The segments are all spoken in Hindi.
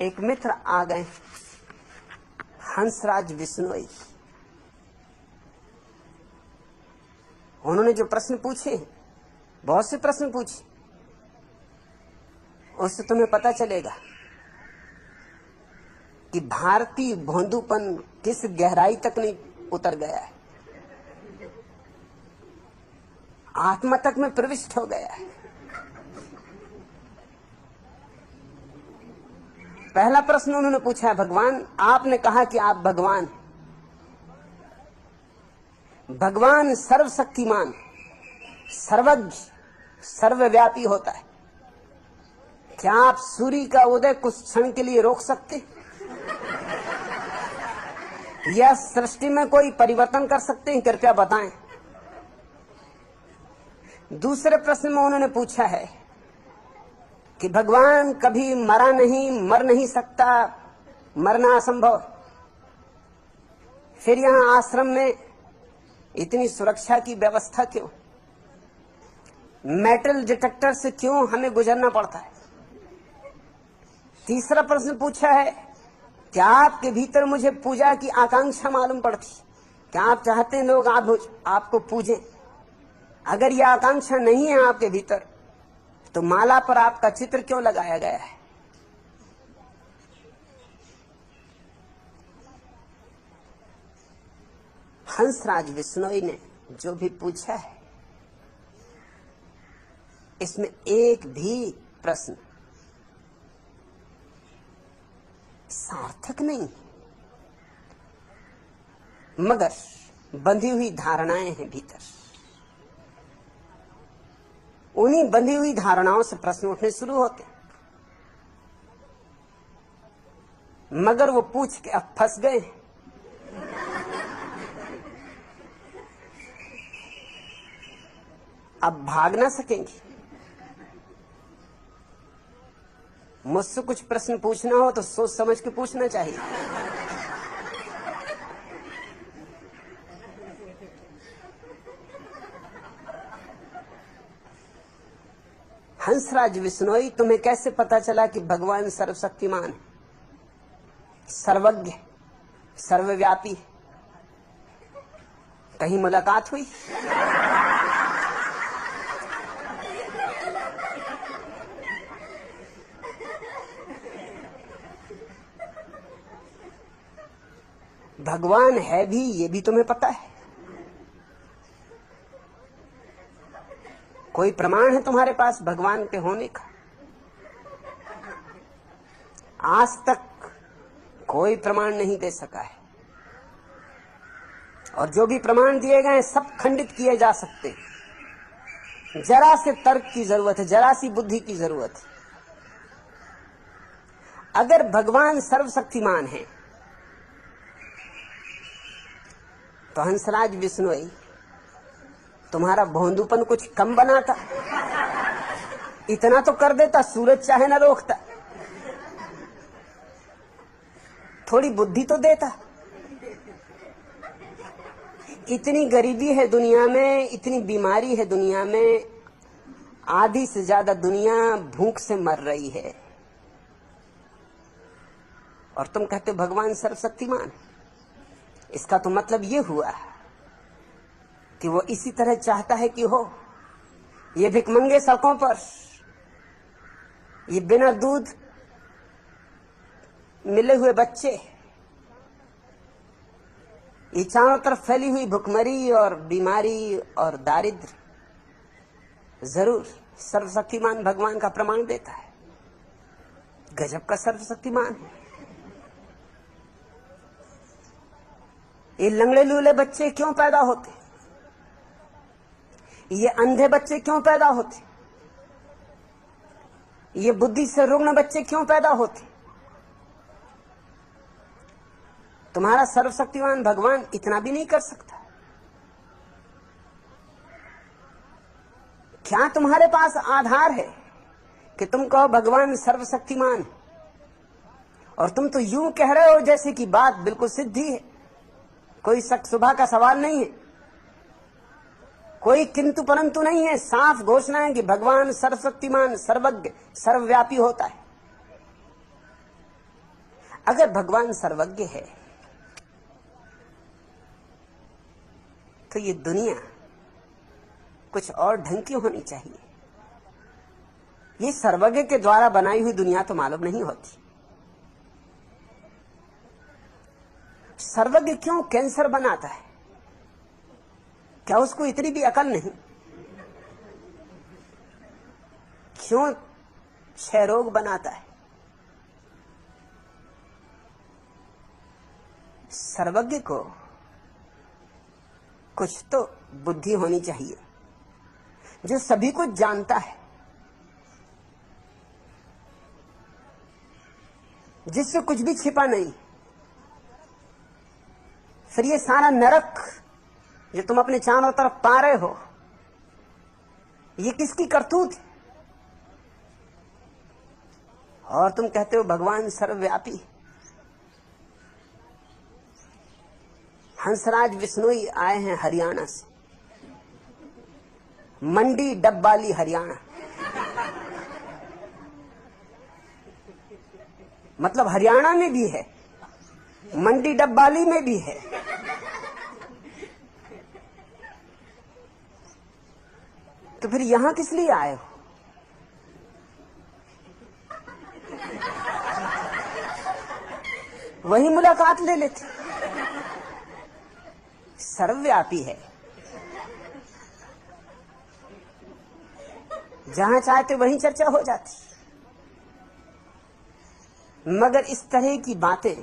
एक मित्र आ गए, हंसराज बिश्नोई। उन्होंने जो प्रश्न पूछे, बहुत से प्रश्न पूछे, उससे तुम्हें पता चलेगा कि भारतीय भोंदूपन किस गहराई तक नहीं उतर गया है, आत्मा तक में प्रविष्ट हो गया है। पहला प्रश्न उन्होंने पूछा है, भगवान, आपने कहा कि आप भगवान, भगवान सर्वशक्तिमान, सर्वज्ञ, सर्वव्यापी होता है। क्या आप सूर्य का उदय कुछ क्षण के लिए रोक सकते, या सृष्टि में कोई परिवर्तन कर सकते हैं? कृपया बताएं। दूसरे प्रश्न में उन्होंने पूछा है कि भगवान कभी मरा नहीं, मर नहीं सकता, मरना असंभव। फिर यहां आश्रम में इतनी सुरक्षा की व्यवस्था क्यों? मेटल डिटेक्टर से क्यों हमें गुजरना पड़ता है? तीसरा प्रश्न पूछा है, क्या आपके भीतर मुझे पूजा की आकांक्षा मालूम पड़ती? क्या आप चाहते हैं लोग आपको पूजें? अगर यह आकांक्षा नहीं है आपके भीतर, तो माला पर आपका चित्र क्यों लगाया गया है? हंसराज बिश्नोई ने जो भी पूछा है, इसमें एक भी प्रश्न सार्थक नहीं, मगर बंधी हुई धारणाएं हैं भीतर। उन्हीं बंधी हुई धारणाओं से प्रश्न उठने शुरू होते, मगर वो पूछ के अब फंस गए। अब भाग ना सकेंगे। मुझसे कुछ प्रश्न पूछना हो तो सोच समझ के पूछना चाहिए। हंसराज बिश्नोई, तुम्हें कैसे पता चला कि भगवान सर्वशक्तिमान है, सर्वज्ञ, सर्वव्यापी? कहीं मुलाकात हुई? भगवान है भी, ये भी तुम्हें पता है? कोई प्रमाण है तुम्हारे पास भगवान के होने का? आज तक कोई प्रमाण नहीं दे सका है, और जो भी प्रमाण दिए गए सब खंडित किए जा सकते। जरा से तर्क की जरूरत है, जरा सी बुद्धि की जरूरत है। अगर भगवान सर्वशक्तिमान है, तो हंसराज बिश्नोई, तुम्हारा भोंदूपन कुछ कम बना था? इतना तो कर देता, सूरज चाहे ना रोकता। थोड़ी बुद्धि तो देता। इतनी गरीबी है दुनिया में, इतनी बीमारी है दुनिया में, आधी से ज्यादा दुनिया भूख से मर रही है, और तुम कहते भगवान सर्वशक्तिमान। इसका तो मतलब ये हुआ कि वो इसी तरह चाहता है कि हो। ये भिखमंगे सड़कों पर, ये बिना दूध मिले हुए बच्चे, ये चारों तरफ फैली हुई भुखमरी और बीमारी और दारिद्र्य, जरूर सर्वशक्तिमान भगवान का प्रमाण देता है। गजब का सर्वशक्तिमान है। ये लंगड़े लूले बच्चे क्यों पैदा होते? ये अंधे बच्चे क्यों पैदा होते? ये बुद्धि से रुग्ण बच्चे क्यों पैदा होते? तुम्हारा सर्वशक्तिमान भगवान इतना भी नहीं कर सकता? क्या तुम्हारे पास आधार है कि तुम कहो भगवान सर्वशक्तिमान? और तुम तो यूं कह रहे हो जैसे कि बात बिल्कुल सिद्धि है, कोई शक शुबा का सवाल नहीं है, कोई किंतु परंतु नहीं है। साफ घोषणा है कि भगवान सर्वशक्तिमान, सर्वज्ञ, सर्वव्यापी होता है। अगर भगवान सर्वज्ञ है तो ये दुनिया कुछ और ढंग की होनी चाहिए। ये सर्वज्ञ के द्वारा बनाई हुई दुनिया तो मालूम नहीं होती। सर्वज्ञ क्यों कैंसर बनाता है? क्या उसको इतनी भी अकल नहीं? क्यों क्षय रोग बनाता है? सर्वज्ञ को कुछ तो बुद्धि होनी चाहिए, जो सभी कुछ जानता है, जिससे कुछ भी छिपा नहीं। फिर ये सारा नरक जो तुम अपने चारों तरफ पा रहे हो, ये किसकी करतूत है? और तुम कहते हो भगवान सर्वव्यापी। हंसराज बिश्नोई आए हैं हरियाणा से, मंडी डब्बाली हरियाणा। मतलब हरियाणा में भी है, मंडी डब्बाली में भी है। तो फिर यहां किस लिए आए हो? वही मुलाकात ले लेते। सर्वव्यापी है, जहां चाहते वहीं चर्चा हो जाती। मगर इस तरह की बातें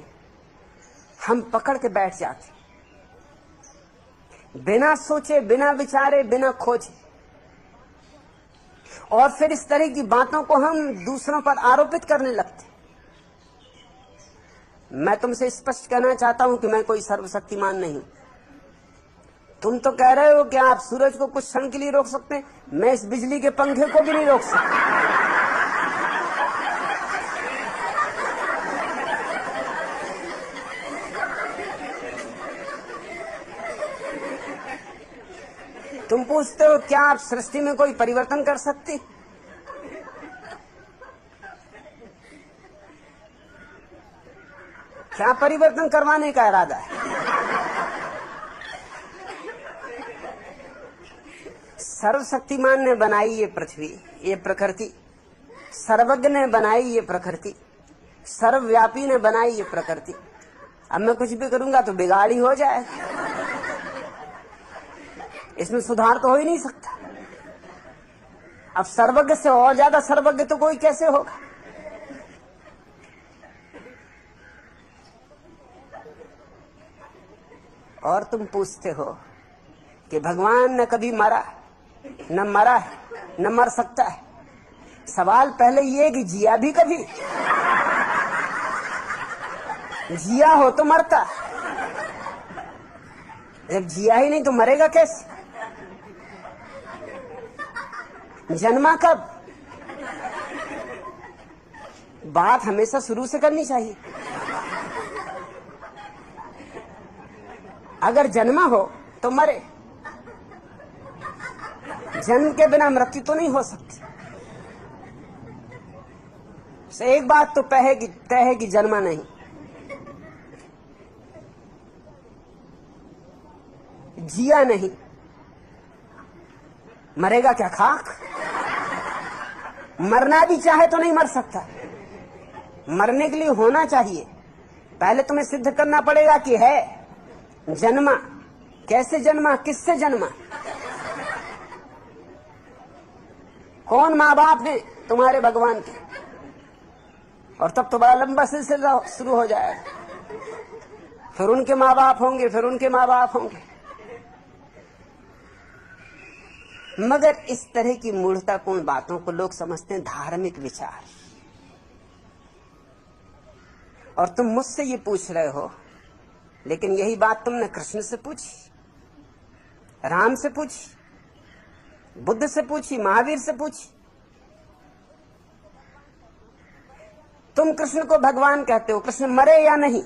हम पकड़ के बैठ जाते, बिना सोचे, बिना विचारे, बिना खोजे, और फिर इस तरह की बातों को हम दूसरों पर आरोपित करने लगते। मैं तुमसे स्पष्ट कहना चाहता हूं कि मैं कोई सर्वशक्तिमान नहीं। तुम तो कह रहे हो कि आप सूरज को कुछ क्षण के लिए रोक सकते हैं, मैं इस बिजली के पंखे को भी नहीं रोक सकता। तुम पूछते हो क्या आप सृष्टि में कोई परिवर्तन कर सकते? क्या परिवर्तन करवाने का इरादा है? सर्वशक्तिमान ने बनाई ये पृथ्वी, ये प्रकृति। सर्वज्ञ ने बनाई ये प्रकृति, सर्वव्यापी ने बनाई ये प्रकृति। अब मैं कुछ भी करूंगा तो बिगाड़ी हो जाएगा, इसमें सुधार तो हो ही नहीं सकता। अब सर्वज्ञ से और ज्यादा सर्वज्ञ तो कोई कैसे होगा? और तुम पूछते हो कि भगवान न कभी मरा, न मरा है, न मर सकता है। सवाल पहले ये कि जिया भी कभी? जिया हो तो मरता, जब जिया ही नहीं तो मरेगा कैसे? जन्मा कब? बात हमेशा शुरू से करनी चाहिए। अगर जन्मा हो तो मरे, जन्म के बिना मृत्यु तो नहीं हो सकती। एक बात तो तय है कि जन्मा नहीं। जिया नहीं, मरेगा क्या खाक? मरना भी चाहे तो नहीं मर सकता। मरने के लिए होना चाहिए, पहले तुम्हें सिद्ध करना पड़ेगा कि है। जन्मा, कैसे जन्मा, किससे जन्मा? कौन माँ बाप हैं तुम्हारे भगवान के? और तब तो बड़ा लंबा सिलसिला शुरू हो जाएगा। फिर उनके माँ बाप होंगे, फिर उनके माँ बाप होंगे। मगर इस तरह की मूढ़तापूर्ण बातों को लोग समझते हैं धार्मिक विचार। और तुम मुझसे ये पूछ रहे हो, लेकिन यही बात तुमने कृष्ण से पूछी, राम से पूछी, बुद्ध से पूछी, महावीर से पूछी। तुम कृष्ण को भगवान कहते हो, कृष्ण मरे या नहीं?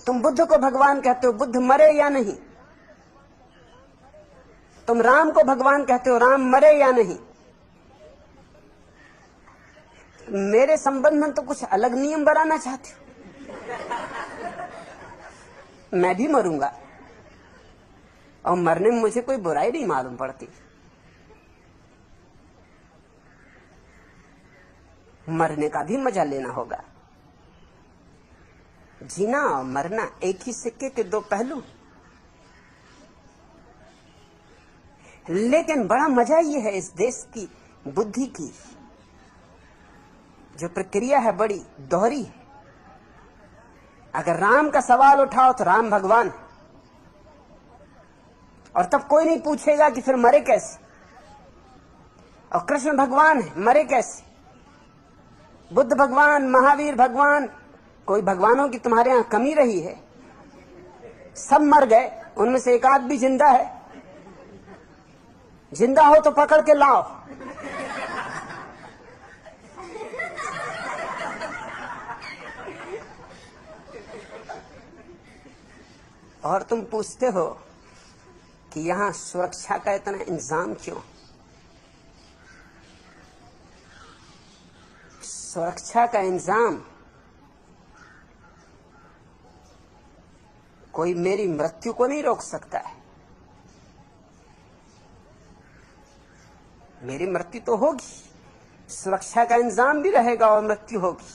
तुम बुद्ध को भगवान कहते हो, बुद्ध मरे या नहीं? तुम राम को भगवान कहते हो, राम मरे या नहीं? मेरे संबंध में तो कुछ अलग नियम बनाना चाहते हो। मैं भी मरूंगा और मरने में मुझे कोई बुराई नहीं मालूम पड़ती। मरने का भी मजा लेना होगा। जीना और मरना एक ही सिक्के के दो पहलू। लेकिन बड़ा मजा ये है इस देश की बुद्धि की, जो प्रक्रिया है बड़ी दोहरी है। अगर राम का सवाल उठाओ तो राम भगवान, और तब कोई नहीं पूछेगा कि फिर मरे कैसे। और कृष्ण भगवान है, मरे कैसे। बुद्ध भगवान, महावीर भगवान, कोई भगवानों की तुम्हारे यहां कमी रही है? सब मर गए, उनमें से एक आध भी जिंदा है। जिंदा हो तो पकड़ के लाओ। और तुम पूछते हो कि यहां सुरक्षा का इतना इंतजाम क्यों? सुरक्षा का इंतजाम कोई मेरी मृत्यु को नहीं रोक सकता है। मेरी मृत्यु तो होगी, सुरक्षा का इंतजाम भी रहेगा और मृत्यु होगी।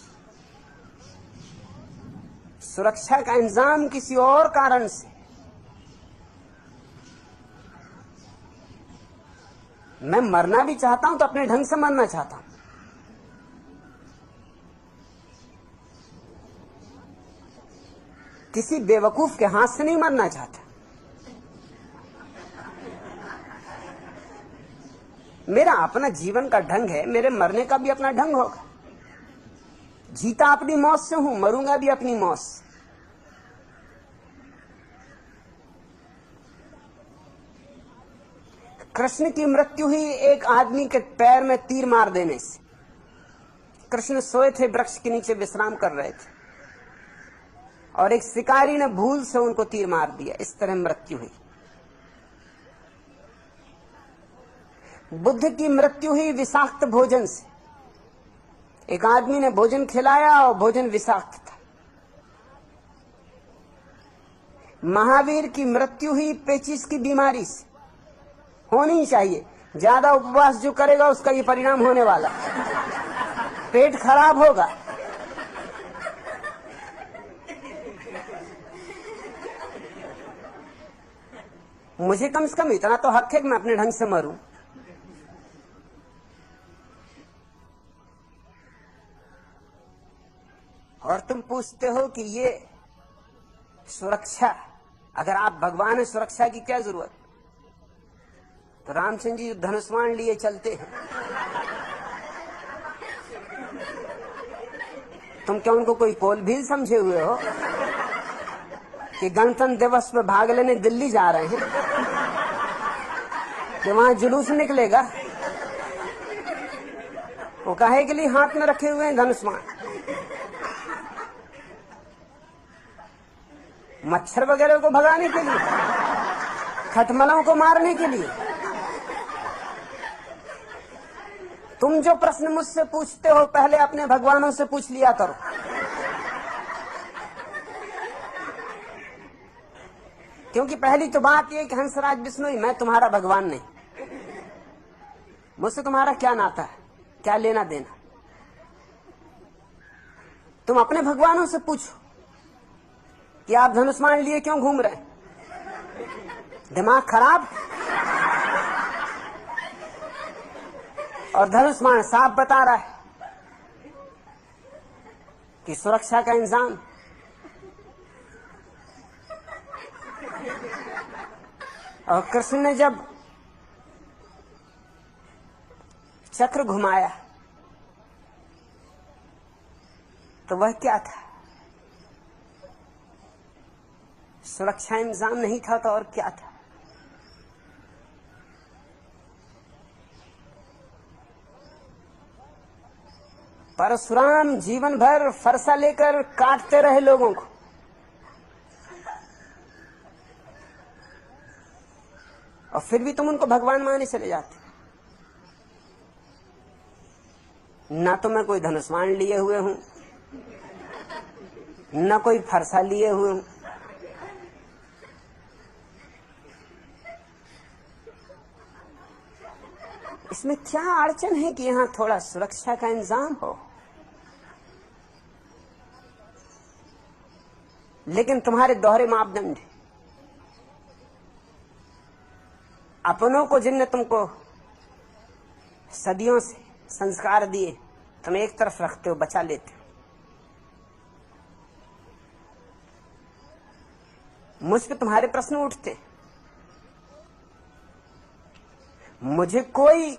सुरक्षा का इंतजाम किसी और कारण से, मैं मरना भी चाहता हूं तो अपने ढंग से मरना चाहता हूं। किसी बेवकूफ के हाथ से नहीं मरना चाहता। मेरा अपना जीवन का ढंग है, मेरे मरने का भी अपना ढंग होगा। जीता अपनी मौत से हूं, मरूंगा भी अपनी मौत से। कृष्ण की मृत्यु ही एक आदमी के पैर में तीर मार देने से। कृष्ण सोए थे, वृक्ष के नीचे विश्राम कर रहे थे, और एक शिकारी ने भूल से उनको तीर मार दिया। इस तरह मृत्यु हुई। बुद्ध की मृत्यु हुई विषाक्त भोजन से। एक आदमी ने भोजन खिलाया और भोजन विषाक्त था। महावीर की मृत्यु हुई पेचिश की बीमारी से। होनी चाहिए, ज्यादा उपवास जो करेगा उसका ये परिणाम होने वाला, पेट खराब होगा। मुझे कम से कम इतना तो हक है कि मैं अपने ढंग से मरूं। और तुम पूछते हो कि ये सुरक्षा, अगर आप भगवान है, सुरक्षा की क्या जरूरत? तो रामचंद्र जी धनुष्वाण लिए चलते हैं। तुम क्या उनको कोई कोल भील समझे हुए हो कि गणतंत्र दिवस में भाग लेने दिल्ली जा रहे हैं कि वहां जुलूस निकलेगा? वो काहे के लिए हाथ में रखे हुए हैं धनुष्वाण? मच्छर वगैरह को भगाने के लिए, खटमलों को मारने के लिए। तुम जो प्रश्न मुझसे पूछते हो पहले अपने भगवानों से पूछ लिया करो। क्योंकि पहली तो बात यह कि हंसराज बिश्नोई, मैं तुम्हारा भगवान नहीं। मुझसे तुम्हारा क्या नाता है, क्या लेना देना? तुम अपने भगवानों से पूछो कि आप धनुष्मान लिए क्यों घूम रहे हैं? दिमाग खराब? और धनुष्मान साफ बता रहा है कि सुरक्षा का इंतजाम। और कृष्ण ने जब चक्र घुमाया तो वह क्या था? सुरक्षा इंतजाम नहीं था तो और क्या था? परशुराम जीवन भर फरसा लेकर काटते रहे लोगों को, और फिर भी तुम उनको भगवान माने चले जाते। ना तो मैं कोई धनुष्वाण लिए हुए हूं, ना कोई फरसा लिए हुए हूं। इसमें क्या अड़चन है कि यहां थोड़ा सुरक्षा का इंतजाम हो? लेकिन तुम्हारे दोहरे मापदंड है। अपनों को जिनने तुमको सदियों से संस्कार दिए, तुम एक तरफ रखते हो, बचा लेते हो। मुझ पे तुम्हारे प्रश्न उठते। मुझे कोई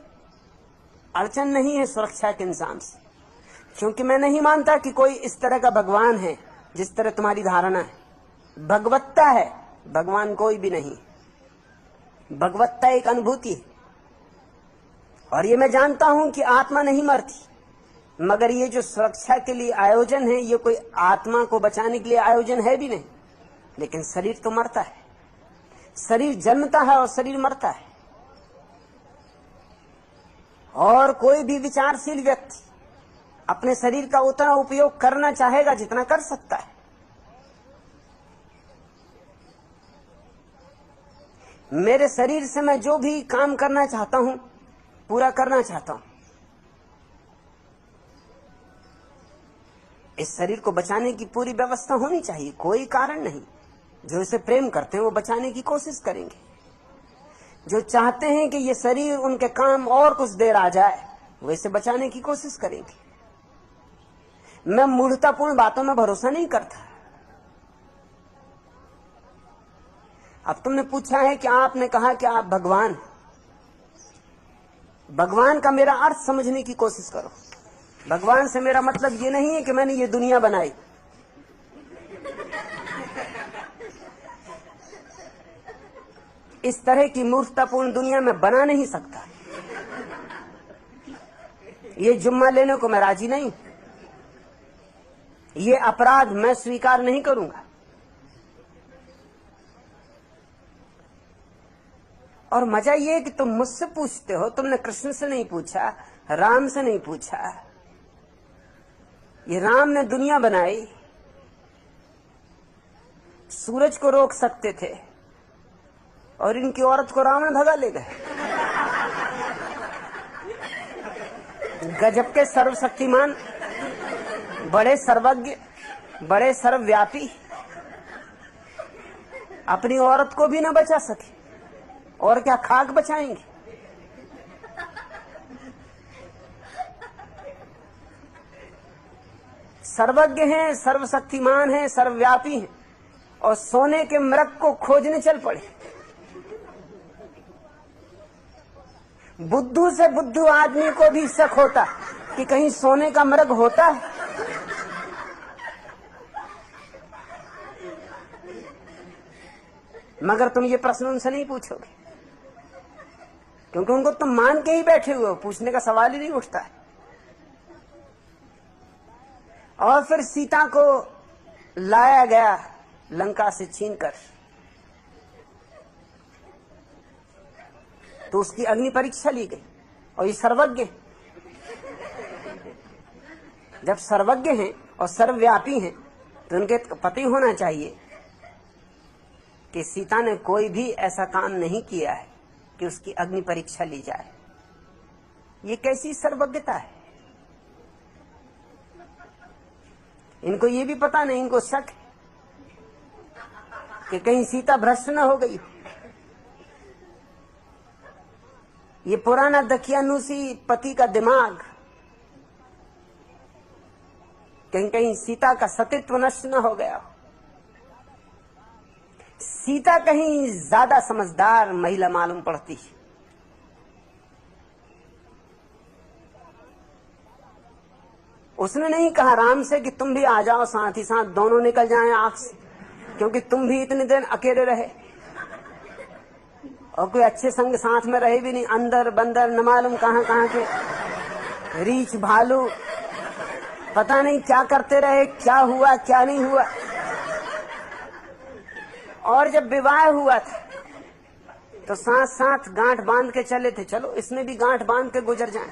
अड़चन नहीं है सुरक्षा के इंतजाम से, क्योंकि मैं नहीं मानता कि कोई इस तरह का भगवान है जिस तरह तुम्हारी धारणा है। भगवत्ता है, भगवान कोई भी नहीं। भगवत्ता एक अनुभूति है, और ये मैं जानता हूं कि आत्मा नहीं मरती, मगर ये जो सुरक्षा के लिए आयोजन है, ये कोई आत्मा को बचाने के लिए आयोजन है भी नहीं। लेकिन शरीर तो मरता है, शरीर जन्मता है और शरीर मरता है। और कोई भी विचारशील व्यक्ति अपने शरीर का उतना उपयोग करना चाहेगा जितना कर सकता है। मेरे शरीर से मैं जो भी काम करना चाहता हूं, पूरा करना चाहता हूं। इस शरीर को बचाने की पूरी व्यवस्था होनी चाहिए, कोई कारण नहीं। जो इसे प्रेम करते हैं वो बचाने की कोशिश करेंगे। जो चाहते हैं कि ये शरीर उनके काम और कुछ देर आ जाए, वो इसे बचाने की कोशिश करेंगे। मैं मूढ़तापूर्ण बातों में भरोसा नहीं करता। अब तुमने पूछा है कि आपने कहा कि आप भगवान। भगवान का मेरा अर्थ समझने की कोशिश करो। भगवान से मेरा मतलब ये नहीं है कि मैंने ये दुनिया बनाई। इस तरह की मूर्खतापूर्ण दुनिया में बना नहीं सकता। ये जुम्मा लेने को मैं राजी नहीं। ये अपराध मैं स्वीकार नहीं करूंगा। और मजा ये है कि तुम मुझसे पूछते हो, तुमने कृष्ण से नहीं पूछा, राम से नहीं पूछा। ये राम ने दुनिया बनाई, सूरज को रोक सकते थे और इनकी औरत को रावण भगा ले गए। गजब के सर्वशक्तिमान, बड़े सर्वज्ञ, बड़े सर्वव्यापी, अपनी औरत को भी न बचा सके और क्या खाक बचाएंगे। सर्वज्ञ हैं, सर्वशक्तिमान हैं, सर्वव्यापी हैं, और सोने के मृग को खोजने चल पड़े। बुद्धू से बुद्धू आदमी को भी शक होता कि कहीं सोने का मृग होता है। मगर तुम ये प्रश्न उनसे नहीं पूछोगे, क्योंकि उनको तुम मान के ही बैठे हुए हो, पूछने का सवाल ही नहीं उठता है। और फिर सीता को लाया गया लंका से छीनकर, तो उसकी अग्नि परीक्षा ली गई। और ये सर्वज्ञ, जब सर्वज्ञ हैं और सर्वव्यापी हैं, तो उनके पति होना चाहिए कि सीता ने कोई भी ऐसा काम नहीं किया है कि उसकी अग्नि परीक्षा ली जाए। ये कैसी सर्वज्ञता है? इनको ये भी पता नहीं, इनको शक है कि कहीं सीता भ्रष्ट न हो गई। ये पुराना दकियानुसी पति का दिमाग, कहीं कहीं सीता का सतीत्व नष्ट न हो गया। सीता कहीं ज्यादा समझदार महिला मालूम पड़ती। उसने नहीं कहा राम से कि तुम भी आ जाओ, साथ ही साथ दोनों निकल जाएं आंख से, क्योंकि तुम भी इतने दिन अकेले रहे और कोई अच्छे संग साथ में रहे भी नहीं। अंदर बंदर न मालूम कहां कहां के रीछ भालू, पता नहीं क्या करते रहे, क्या हुआ क्या नहीं हुआ। और जब विवाह हुआ था तो साथ साथ गांठ बांध के चले थे, चलो इसमें भी गांठ बांध के गुजर जाए।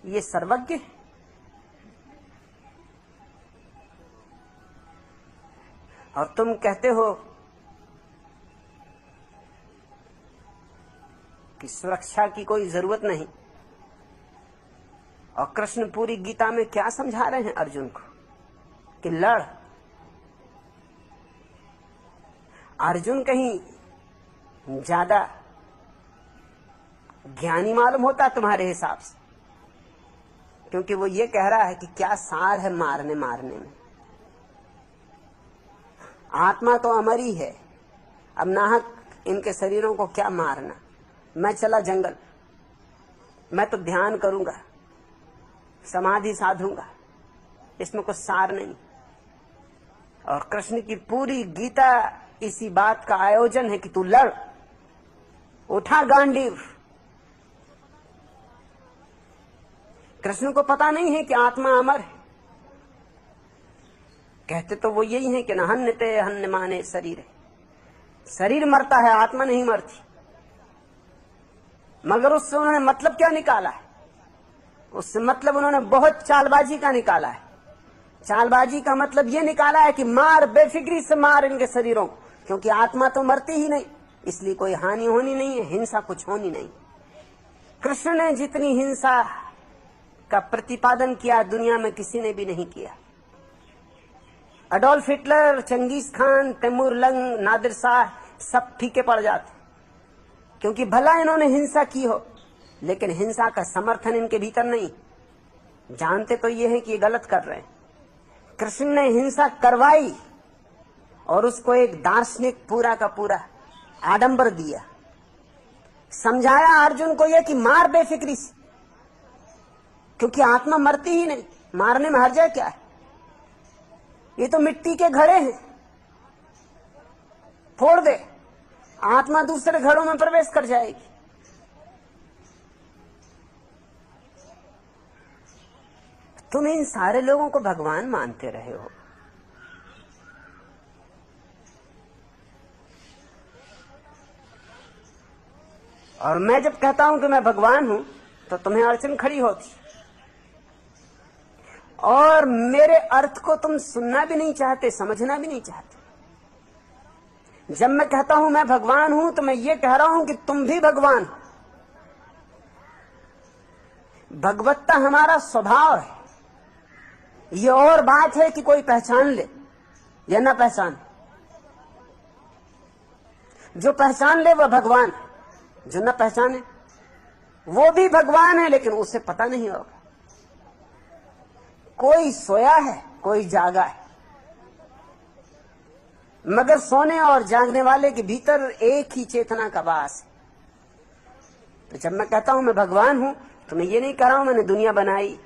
ये सर्वज्ञ है। और तुम कहते हो कि सुरक्षा की कोई जरूरत नहीं। और कृष्ण पूरी गीता में क्या समझा रहे हैं अर्जुन को कि लड़। अर्जुन कहीं ज्यादा ज्ञानी मालूम होता तुम्हारे हिसाब से, क्योंकि वो ये कह रहा है कि क्या सार है मारने में। आत्मा तो अमर ही है, अब नाहक इनके शरीरों को क्या मारना। मैं चला जंगल, मैं तो ध्यान करूंगा, समाधि साधूंगा, इसमें कुछ सार नहीं। और कृष्ण की पूरी गीता इसी बात का आयोजन है कि तू लड़, उठा गांडीव। कृष्ण को पता नहीं है कि आत्मा अमर है। कहते तो वो यही है कि न हन्यते हन्य माने शरीर है, शरीर मरता है, आत्मा नहीं मरती। मगर उससे उन्होंने मतलब क्या निकाला है? उससे मतलब उन्होंने बहुत चालबाजी का निकाला है। चालबाजी का मतलब ये निकाला है कि मार, बेफिक्री से मार इनके शरीरों को, क्योंकि आत्मा तो मरती ही नहीं, इसलिए कोई हानि होनी नहीं है, हिंसा कुछ होनी नहीं। कृष्ण ने जितनी हिंसा का प्रतिपादन किया दुनिया में किसी ने भी नहीं किया। Adolf Hitler, Genghis Khan, Timur Lang, Nadir Shah सब फीके पड़ जाते, क्योंकि भला इन्होंने हिंसा की हो, लेकिन हिंसा का समर्थन इनके भीतर नहीं। जानते तो ये है कि ये गलत कर रहे हैं। कृष्ण ने हिंसा करवाई और उसको एक दार्शनिक पूरा का पूरा आडंबर दिया। समझाया अर्जुन को यह कि मार बेफिक्री से, क्योंकि आत्मा मरती ही नहीं, मारने में हर्जा क्या है? ये तो मिट्टी के घड़े हैं, फोड़ दे, आत्मा दूसरे घड़ों में प्रवेश कर जाएगी। तुम इन सारे लोगों को भगवान मानते रहे हो। और मैं जब कहता हूं कि मैं भगवान हूं तो तुम्हें अड़चन खड़ी होती, और मेरे अर्थ को तुम सुनना भी नहीं चाहते, समझना भी नहीं चाहते। जब मैं कहता हूं मैं भगवान हूं तो मैं ये कह रहा हूं कि तुम भी भगवान हो। भगवत्ता हमारा स्वभाव है। ये और बात है कि कोई पहचान ले या ना पहचान। जो पहचान ले वह भगवान है, जो न पहचाने वो भी भगवान है, लेकिन उसे पता नहीं होगा। कोई सोया है, कोई जागा है, मगर सोने और जागने वाले के भीतर एक ही चेतना का वास है। तो जब मैं कहता हूं मैं भगवान हूं तो मैं ये नहीं कह रहा हूं मैंने दुनिया बनाई।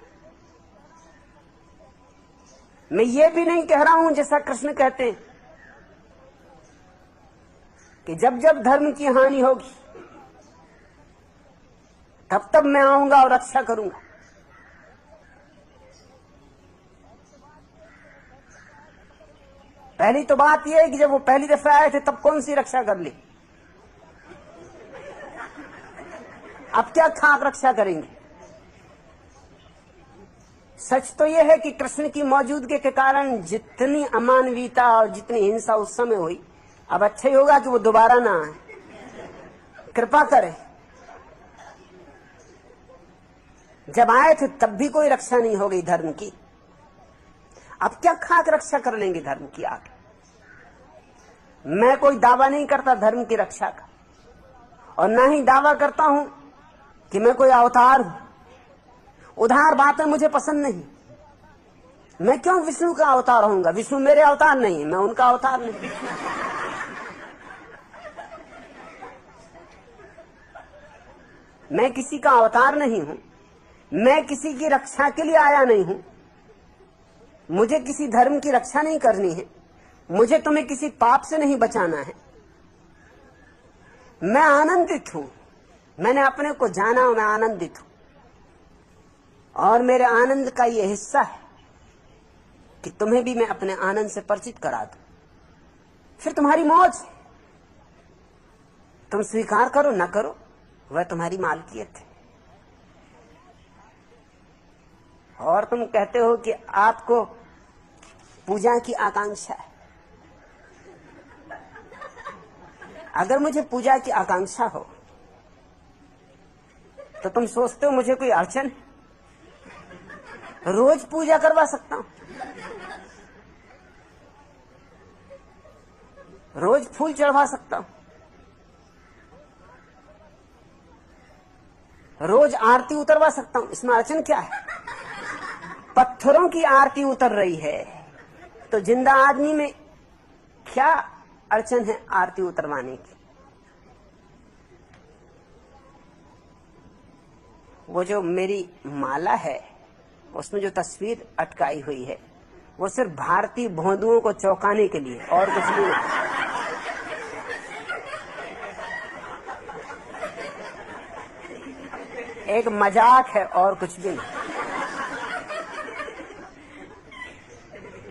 मैं ये भी नहीं कह रहा हूं जैसा कृष्ण कहते हैं कि जब जब धर्म की हानि होगी तब तब मैं आऊंगा और रक्षा करूंगा। पहली तो बात यह है कि जब वो पहली दफा आए थे तब कौन सी रक्षा कर ली, अब क्या खाक रक्षा करेंगे। सच तो यह है कि कृष्ण की मौजूदगी के कारण जितनी अमानवीयता और जितनी हिंसा उस समय हुई, अब अच्छा ही होगा कि वो दोबारा ना आए, कृपा करें। जब आए थे तब भी कोई रक्षा नहीं हो गई धर्म की, अब क्या खाक रक्षा कर लेंगे धर्म की आगे। मैं कोई दावा नहीं करता धर्म की रक्षा का, और ना ही दावा करता हूं कि मैं कोई अवतार हूं। उधार बातें मुझे पसंद नहीं। मैं क्यों विष्णु का अवतार होऊंगा? विष्णु मेरे अवतार नहीं है, मैं उनका अवतार नहीं। मैं किसी का अवतार नहीं हूं, मैं किसी की रक्षा के लिए आया नहीं हूं। मुझे किसी धर्म की रक्षा नहीं करनी है, मुझे तुम्हें किसी पाप से नहीं बचाना है। मैं आनंदित हूं, मैंने अपने को जाना, मैं आनंदित हूं, और मेरे आनंद का यह हिस्सा है कि तुम्हें भी मैं अपने आनंद से परिचित करा दूं। फिर तुम्हारी मौज, तुम स्वीकार करो ना करो, वह तुम्हारी मालकियत है। और तुम कहते हो कि आपको पूजा की आकांक्षा है। अगर मुझे पूजा की आकांक्षा हो तो तुम सोचते हो मुझे कोई अड़चन है? रोज पूजा करवा सकता हूं, रोज फूल चढ़वा सकता हूं, रोज आरती उतरवा सकता हूं। इसमें अड़चन क्या है? पत्थरों की आरती उतर रही है तो जिंदा आदमी में क्या अड़चन है आरती उतरवाने की? वो जो मेरी माला है उसमें जो तस्वीर अटकाई हुई है वो सिर्फ भारतीय भोंदुओं को चौंकाने के लिए, और कुछ भी नहीं। एक मजाक है और कुछ भी नहीं।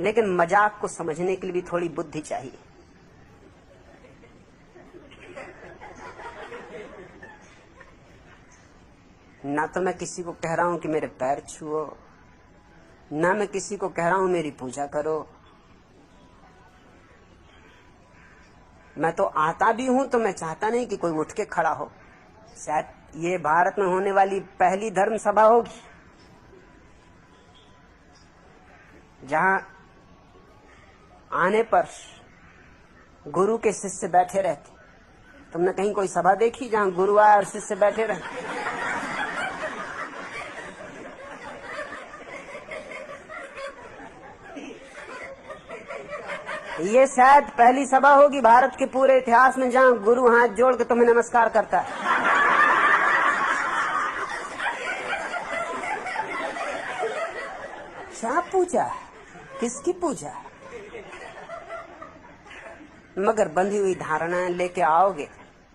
लेकिन मजाक को समझने के लिए भी थोड़ी बुद्धि चाहिए। ना तो मैं किसी को कह रहा हूं कि मेरे पैर छुओ, ना मैं किसी को कह रहा हूं मेरी पूजा करो। मैं तो आता भी हूं तो मैं चाहता नहीं कि कोई उठ के खड़ा हो। शायद ये भारत में होने वाली पहली धर्म सभा होगी जहां आने पर गुरु के शिष्य बैठे रहते। तुमने कहीं कोई सभा देखी जहां गुरु आए और शिष्य बैठे रहे? ये शायद पहली सभा होगी भारत के पूरे इतिहास में जहां गुरु हाथ जोड़ के तुम्हें नमस्कार करता है। क्या पूजा? किसकी पूजा? मगर बंधी हुई धारणाएं लेके आओगे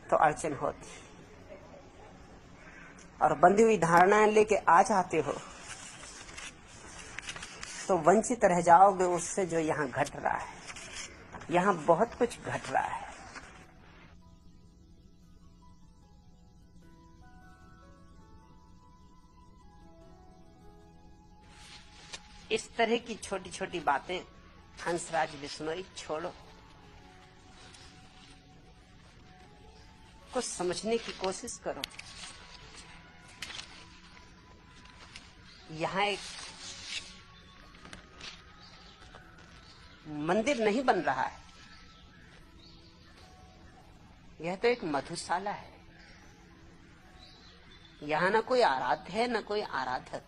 तो अड़चन होती, और बंधी हुई धारणाएं लेके आ जाते हो तो वंचित रह जाओगे उससे जो यहाँ घट रहा है। यहाँ बहुत कुछ घट रहा है। इस तरह की छोटी छोटी बातें हंसराज बिश्नोई छोड़ो, कुछ समझने की कोशिश करो। यहाँ एक मंदिर नहीं बन रहा है, यह तो एक मधुशाला है। यहाँ ना कोई आराध्य है ना कोई आराधक।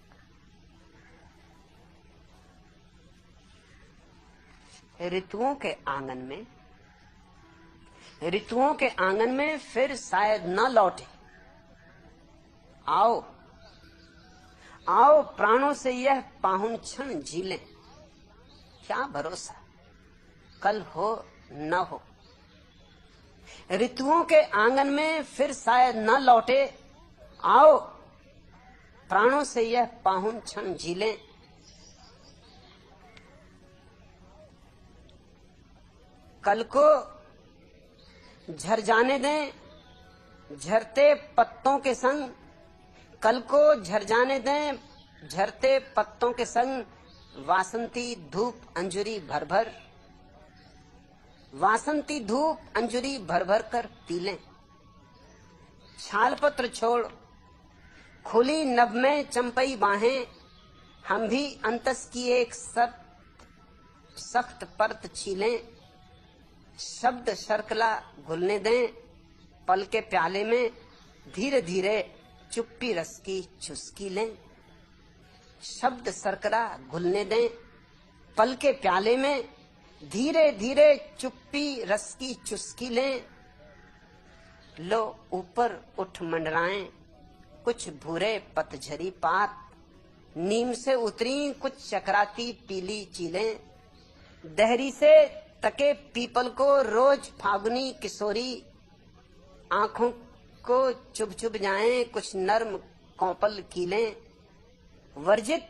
ऋतुओं के आंगन में फिर शायद न लौटे। आओ आओ प्राणों से यह पाहुन क्षण झीलें। क्या भरोसा कल हो न हो। ऋतुओं के आंगन में फिर शायद न लौटे। आओ प्राणों से यह पाहुन क्षण झीलें। कल को झर जाने दें झरते पत्तों के संग। कल को झर जाने दें झरते पत्तों के संग। वासंती धूप अंजुरी भर भर। वासंती धूप अंजुरी भर भर कर पी लें। छालपत्र छोड़ खुली नभ में चंपई बाहें। हम भी अंतस की एक सख्त परत छीलें। शब्द शर्कला घुलने दें पल के प्याले में। धीरे धीरे चुप्पी रस की चुस्की लें। शब्द शर्करा घुलने दें पल के प्याले में। धीरे धीरे चुप्पी रस की चुस्की लें। लो ऊपर उठ मंडराएं कुछ भूरे पतझरी पात। नीम से उतरी कुछ चकराती पीली चीलें। दहरी से तके पीपल को रोज फागुनी किशोरी। आंखों को चुभ चुभ जाएं कुछ नर्म कौपल कीलें। वर्जित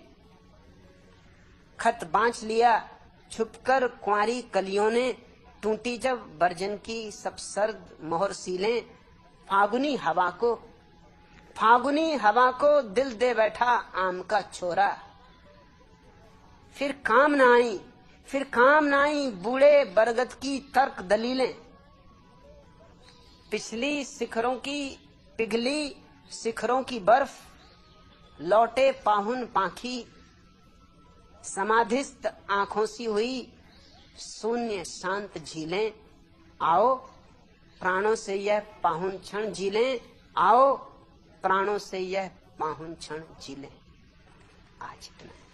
खत बांच लिया छुपकर कुंवारी कलियों ने। टूटी जब बर्जन की सब सर्द मोहर सीलें। फागुनी हवा को दिल दे बैठा आम का छोरा। फिर काम न आई, फिर काम न आई बूढ़े बरगद की तर्क दलीलें। पिछली शिखरों की पिघली शिखरों की बर्फ, लौटे पाहुन पाखी, समाधिस्थ आंखों सी हुई शून्य शांत झीलें। आओ प्राणों से यह पाहुन क्षण झीलें, आओ प्राणों से यह पाहुन क्षण झीलें। आज इतना।